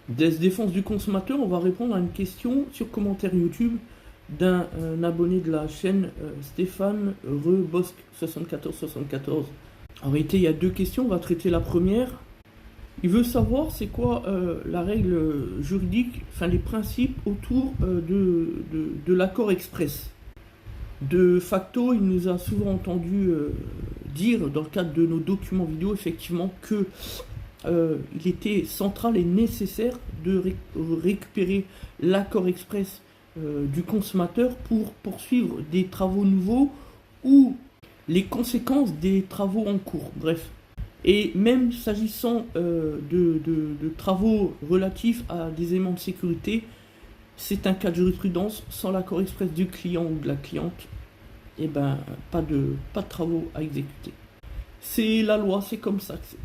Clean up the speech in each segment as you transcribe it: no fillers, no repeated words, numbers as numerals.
Défense du consommateur, on va répondre à une question sur commentaire YouTube d'un abonné de la chaîne Stéphane Rebosque 7474. En réalité, il y a deux questions, on va traiter la première. Il veut savoir c'est quoi la règle juridique, enfin les principes autour de l'accord express. De facto, il nous a souvent entendu dire dans le cadre de nos documents vidéo effectivement que il était central et nécessaire de récupérer l'accord express du consommateur pour poursuivre des travaux nouveaux ou les conséquences des travaux en cours. Bref. Et même s'agissant de travaux relatifs à des éléments de sécurité, c'est un cas de jurisprudence, sans l'accord express du client ou de la cliente, et ben pas de travaux à exécuter. C'est la loi, c'est comme ça que c'est.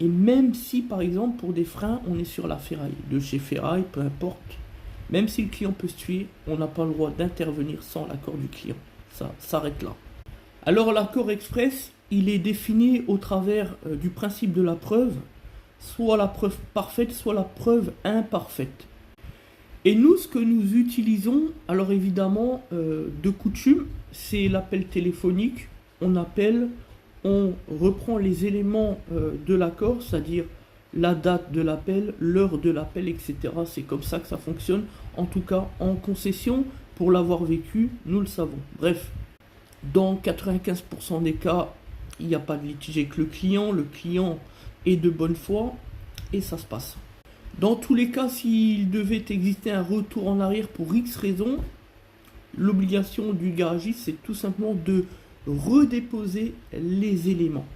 Et même si, par exemple, pour des freins, on est sur la ferraille, de chez Ferraille, peu importe, même si le client peut se tuer, on n'a pas le droit d'intervenir sans l'accord du client. Ça s'arrête là. Alors l'accord express, il est défini au travers du principe de la preuve, soit la preuve parfaite, soit la preuve imparfaite. Et nous, ce que nous utilisons, alors évidemment, de coutume, c'est l'appel téléphonique. On reprend les éléments de l'accord, c'est-à-dire la date de l'appel, l'heure de l'appel, etc. C'est comme ça que ça fonctionne. En tout cas, en concession, pour l'avoir vécu, nous le savons. Bref, dans 95% des cas, il n'y a pas de litige avec le client est de bonne foi, et ça se passe. Dans tous les cas, s'il devait exister un retour en arrière pour X raisons, l'obligation du garagiste, c'est tout simplement de redéposer les éléments.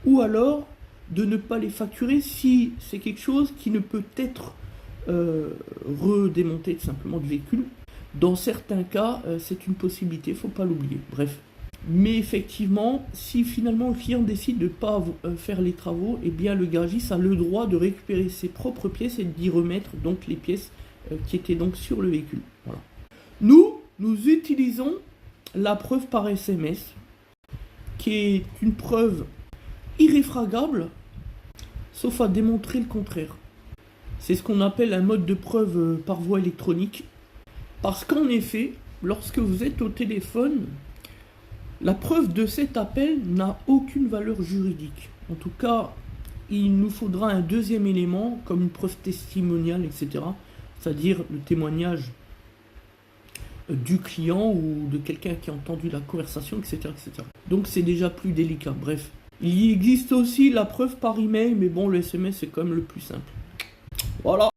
Ou alors, de ne pas les facturer si c'est quelque chose qui ne peut être redémonté tout simplement du véhicule. Dans certains cas, c'est une possibilité, il ne faut pas l'oublier. Bref. Mais effectivement, si finalement le client décide de ne pas faire les travaux, eh bien le garagiste a le droit de récupérer ses propres pièces et d'y remettre donc les pièces qui étaient donc sur le véhicule. Voilà. Nous utilisons la preuve par SMS, qui est une preuve irréfragable, sauf à démontrer le contraire. C'est ce qu'on appelle un mode de preuve par voie électronique. Parce qu'en effet, lorsque vous êtes au téléphone, la preuve de cet appel n'a aucune valeur juridique. En tout cas, il nous faudra un deuxième élément, comme une preuve testimoniale, etc. C'est-à-dire le témoignage du client ou de quelqu'un qui a entendu la conversation, etc. etc. Donc c'est déjà plus délicat. Bref. Il existe aussi la preuve par email, mais bon, le SMS c'est quand même le plus simple. Voilà.